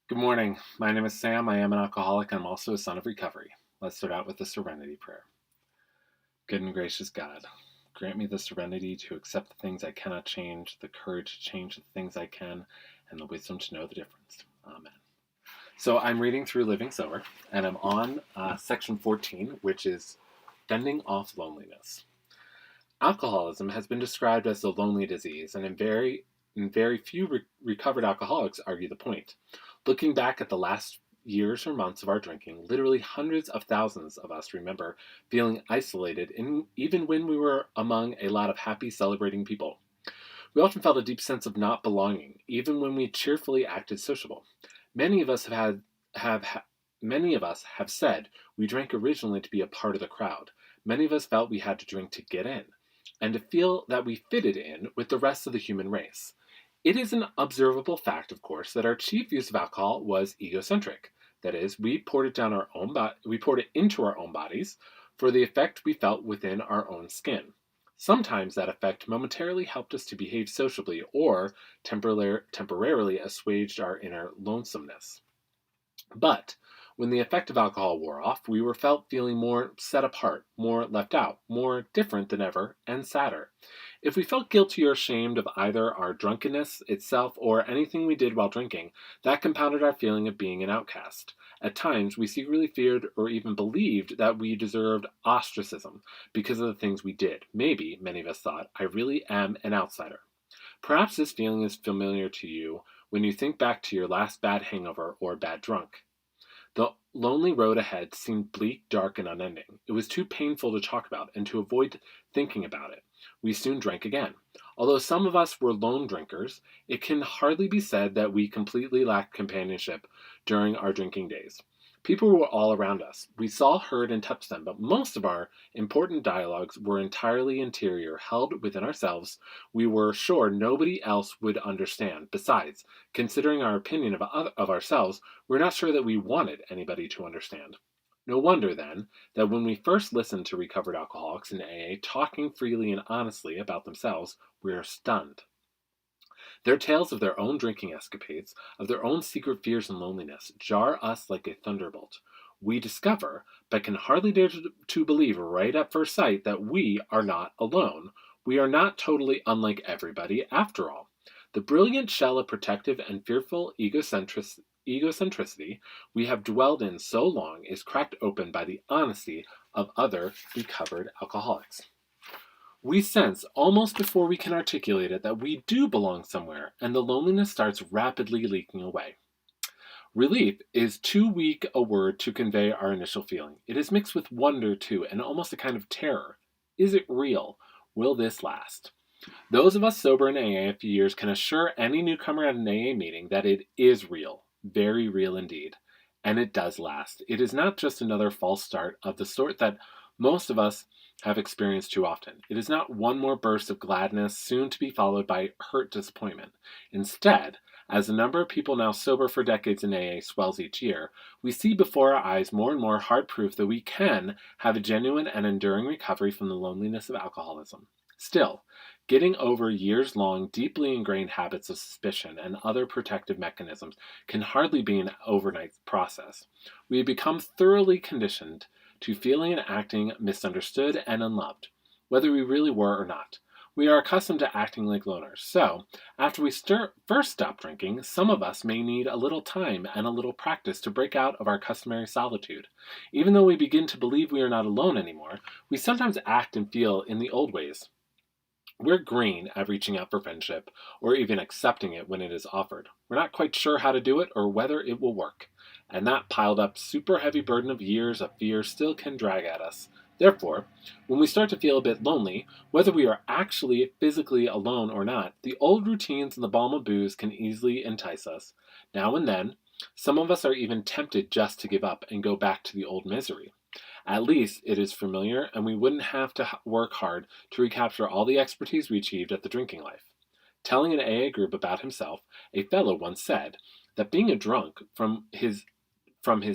Good morning. My name is Sam. I am an alcoholic and I'm also a son of recovery. Let's start out with the serenity prayer. Good and gracious God, grant me the serenity to accept the things I cannot change, the courage to change the things I can, and the wisdom to know the difference. Amen. So I'm reading through Living Sober, and I'm on section 14, which is Fending Off Loneliness. Alcoholism has been described as the lonely disease, and in very few recovered alcoholics argue the point. Looking back at the last years or months of our drinking, literally hundreds of thousands of us remember feeling isolated, even when we were among a lot of happy, celebrating people. We often felt a deep sense of not belonging, even when we cheerfully acted sociable. Many of us have many of us have said we drank originally to be a part of the crowd. Many of us felt we had to drink to get in, and to feel that we fitted in with the rest of the human race. It is an observable fact, of course, that our chief use of alcohol was egocentric. That is, we poured it into our own bodies for the effect we felt within our own skin. Sometimes that effect momentarily helped us to behave sociably or temporarily assuaged our inner lonesomeness. But when the effect of alcohol wore off, we were felt feeling more set apart, more left out, more different than ever, and sadder. If we felt guilty or ashamed of either our drunkenness itself or anything we did while drinking, that compounded our feeling of being an outcast. At times, we secretly feared or even believed that we deserved ostracism because of the things we did. Maybe, many of us thought, I really am an outsider. Perhaps this feeling is familiar to you when you think back to your last bad hangover or bad drunk. The lonely road ahead seemed bleak, dark, and unending. It was too painful to talk about, and to avoid thinking about it, we soon drank again. Although some of us were lone drinkers, it can hardly be said that we completely lacked companionship during our drinking days. People were all around us. We saw, heard, and touched them, but most of our important dialogues were entirely interior, held within ourselves. We were sure nobody else would understand. Besides, considering our opinion of ourselves, we're not sure that we wanted anybody to understand. No wonder, then, that when we first listened to recovered alcoholics in AA talking freely and honestly about themselves, we're stunned. Their tales of their own drinking escapades, of their own secret fears and loneliness, jar us like a thunderbolt. We discover, but can hardly dare to believe right at first sight, that we are not alone. We are not totally unlike everybody, after all. The brilliant shell of protective and fearful egocentricity we have dwelled in so long is cracked open by the honesty of other recovered alcoholics. We sense, almost before we can articulate it, that we do belong somewhere, and the loneliness starts rapidly leaking away. Relief is too weak a word to convey our initial feeling. It is mixed with wonder, too, and almost a kind of terror. Is it real? Will this last? Those of us sober in AA a few years can assure any newcomer at an AA meeting that it is real, very real indeed. And it does last. It is not just another false start of the sort that most of us have experienced too often. It is not one more burst of gladness soon to be followed by hurt disappointment. Instead, as the number of people now sober for decades in AA swells each year, we see before our eyes more and more hard proof that we can have a genuine and enduring recovery from the loneliness of alcoholism. Still, getting over years long, deeply ingrained habits of suspicion and other protective mechanisms can hardly be an overnight process. We have become thoroughly conditioned to feeling and acting misunderstood and unloved, whether we really were or not. We are accustomed to acting like loners. So, after we first stop drinking, some of us may need a little time and a little practice to break out of our customary solitude. Even though we begin to believe we are not alone anymore, we sometimes act and feel in the old ways. We're green at reaching out for friendship, or even accepting it when it is offered. We're not quite sure how to do it or whether it will work. And that piled up super heavy burden of years of fear still can drag at us. Therefore, when we start to feel a bit lonely, whether we are actually physically alone or not, the old routines and the balm of booze can easily entice us. Now and then, some of us are even tempted just to give up and go back to the old misery. At least it is familiar, and we wouldn't have to work hard to recapture all the expertise we achieved at the drinking life. Telling an AA group about himself, a fellow once said that being a drunk from his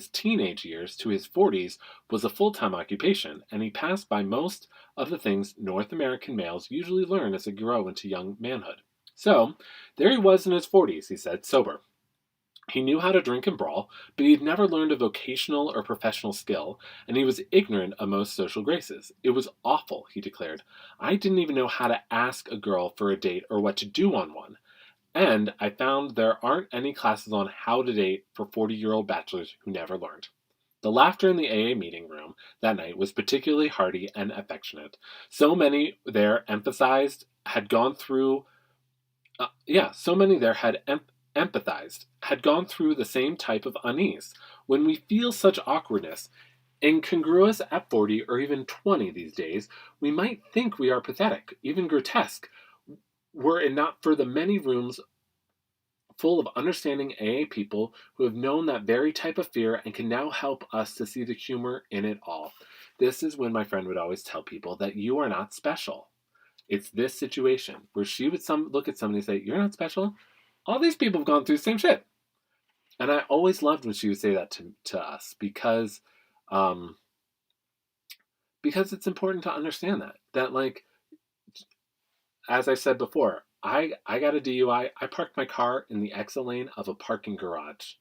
teenage years to his 40s was a full-time occupation, and he passed by most of the things North American males usually learn as they grow into young manhood. So, there he was in his 40s, he said, sober. He knew how to drink and brawl, but he'd never learned a vocational or professional skill, and he was ignorant of most social graces. It was awful, he declared. I didn't even know how to ask a girl for a date or what to do on one. And I found there aren't any classes on how to date for 40-year-old bachelors who never learned. The laughter in the AA meeting room that night was particularly hearty and affectionate. So many there emphasized had gone through so many there had empathized, had gone through the same type of unease. When we feel such awkwardness, incongruous at 40 or even 20 these days, we might think we are pathetic, even grotesque, were it not for the many rooms full of understanding AA people who have known that very type of fear and can now help us to see the humor in it all. This is when my friend would always tell people that you are not special. It's this situation where she would look at somebody and say, "You're not special. All these people have gone through the same shit." And I always loved when she would say that to us um, because it's important to understand that like, as I said before, I got a DUI. I parked my car in the exit lane of a parking garage.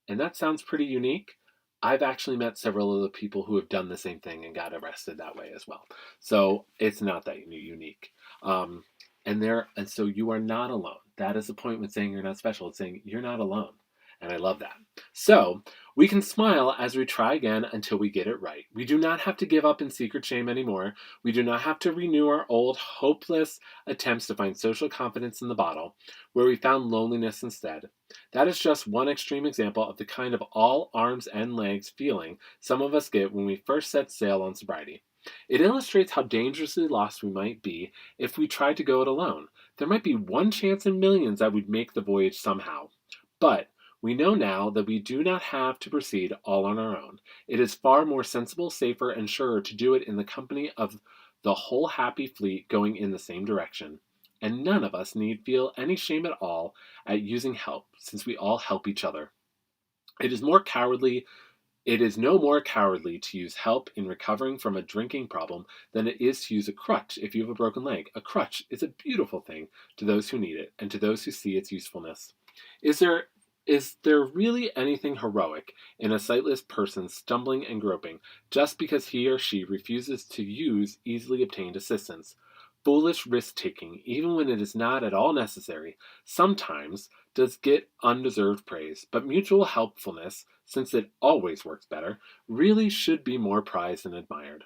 And that sounds pretty unique. I've actually met several other people who have done the same thing and got arrested that way as well. So it's not that unique. Um, and so you are not alone. That is the point with saying you're not special. It's saying you're not alone. And I love that. So we can smile as we try again until we get it right. We do not have to give up in secret shame anymore. We do not have to renew our old, hopeless attempts to find social confidence in the bottle, where we found loneliness instead. That is just one extreme example of the kind of all arms and legs feeling some of us get when we first set sail on sobriety. It illustrates how dangerously lost we might be if we tried to go it alone. There might be one chance in millions that we'd make the voyage somehow. But we know now that we do not have to proceed all on our own. It is far more sensible, safer, and surer to do it in the company of the whole happy fleet going in the same direction. And none of us need feel any shame at all at using help, since we all help each other. It is no more cowardly to use help in recovering from a drinking problem than it is to use a crutch if you have a broken leg. A crutch is a beautiful thing to those who need it and to those who see its usefulness. Is there really anything heroic in a sightless person stumbling and groping just because he or she refuses to use easily obtained assistance? Foolish risk taking, even when it is not at all necessary, sometimes does get undeserved praise, but mutual helpfulness, since it always works better, really should be more prized and admired.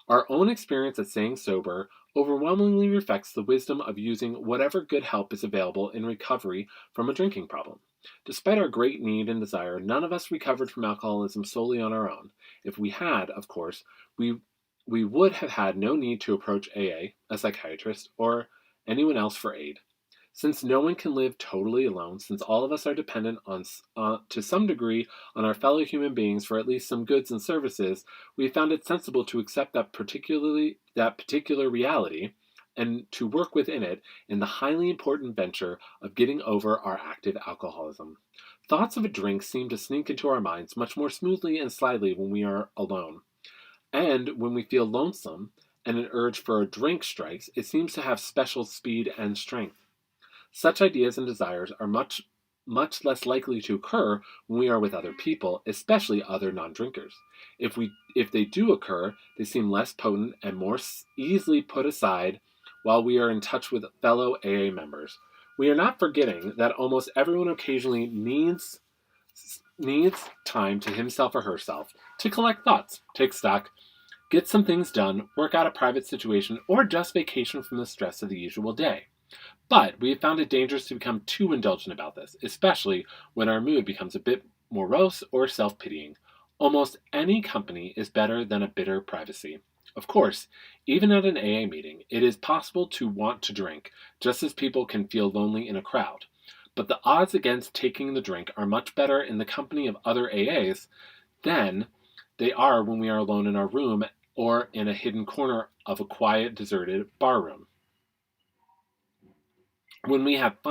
Our own experience at staying sober overwhelmingly reflects the wisdom of using whatever good help is available in recovery from a drinking problem. Despite our great need and desire, none of us recovered from alcoholism solely on our own. If we had, of course, we we would have had no need to approach AA, a psychiatrist, or anyone else for aid. Since no one can live totally alone, since all of us are dependent to some degree on our fellow human beings for at least some goods and services, we have found it sensible to accept that particular reality and to work within it in the highly important venture of getting over our active alcoholism. Thoughts of a drink seem to sneak into our minds much more smoothly and slyly when we are alone. And when we feel lonesome and an urge for a drink strikes, it seems to have special speed and strength. Such ideas and desires are much less likely to occur when we are with other people, especially other non-drinkers. If they do occur, they seem less potent and more easily put aside while we are in touch with fellow AA members. We are not forgetting that almost everyone occasionally needs time to himself or herself to collect thoughts, take stock, get some things done, work out a private situation, or just vacation from the stress of the usual day. But we have found it dangerous to become too indulgent about this, especially when our mood becomes a bit morose or self-pitying. Almost any company is better than a bitter privacy. Of course, even at an AA meeting, it is possible to want to drink, just as people can feel lonely in a crowd. But the odds against taking the drink are much better in the company of other AAs than they are when we are alone in our room or in a hidden corner of a quiet, deserted bar room. When we have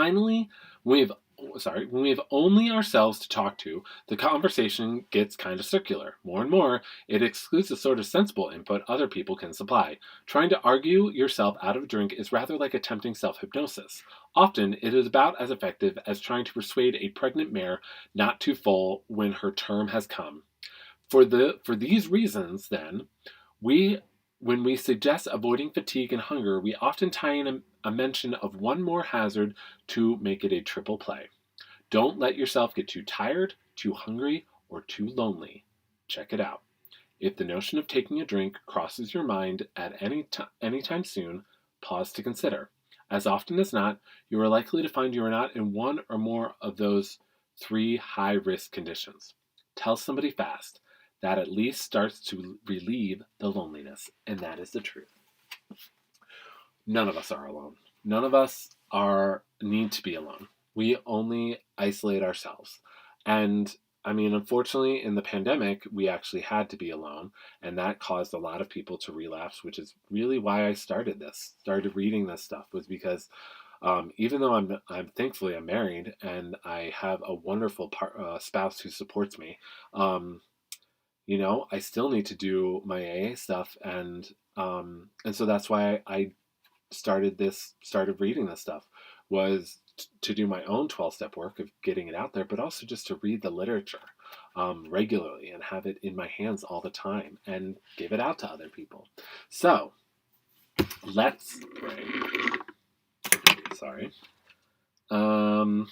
when we have only ourselves to talk to, the conversation gets kind of circular. More and more, it excludes the sort of sensible input other people can supply. Trying to argue yourself out of a drink is rather like attempting self-hypnosis. Often, it is about as effective as trying to persuade a pregnant mare not to foal when her term has come. For these reasons, then, we when we suggest avoiding fatigue and hunger, we often tie in a mention of one more hazard to make it a triple play. Don't let yourself get too tired, too hungry, or too lonely. Check it out. If the notion of taking a drink crosses your mind at any time soon, pause to consider. As often as not, you are likely to find you are not in one or more of those three high risk conditions. Tell somebody fast. That at least starts to relieve the loneliness, and that is the truth. None of us are alone. None of us need to be alone. We only isolate ourselves. And I mean, unfortunately, in the pandemic, we actually had to be alone, and that caused a lot of people to relapse, which is really why I started reading this stuff, was because even though I'm thankfully I'm married and I have a wonderful spouse who supports me, I still need to do my AA stuff, and so that's why I started reading this stuff, was to do my own 12-step work of getting it out there, but also just to read the literature regularly and have it in my hands all the time and give it out to other people. So let's pray. Sorry. Oh.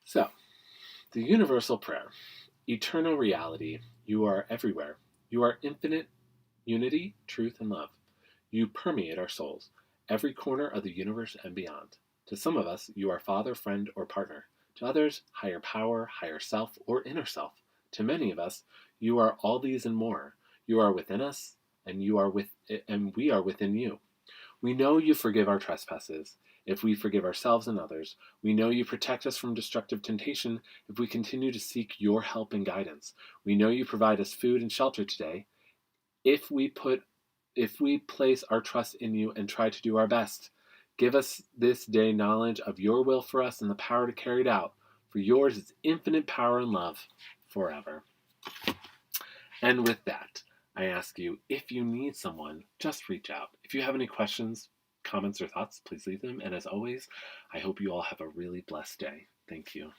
So, the universal prayer. Eternal reality, you are everywhere. You are infinite unity, truth, and love. You permeate our souls, every corner of the universe and beyond. To some of us, you are father, friend, or partner. To others, higher power, higher self, or inner self. To many of us, you are all these and more. You are within us, and we are within you. We know you forgive our trespasses if we forgive ourselves and others. We know you protect us from destructive temptation if we continue to seek your help and guidance. We know you provide us food and shelter today if we place our trust in you and try to do our best. Give us this day knowledge of your will for us and the power to carry it out. For yours is infinite power and love forever. And with that, I ask you, if you need someone, just reach out. If you have any questions, comments, or thoughts, please leave them. And as always, I hope you all have a really blessed day. Thank you.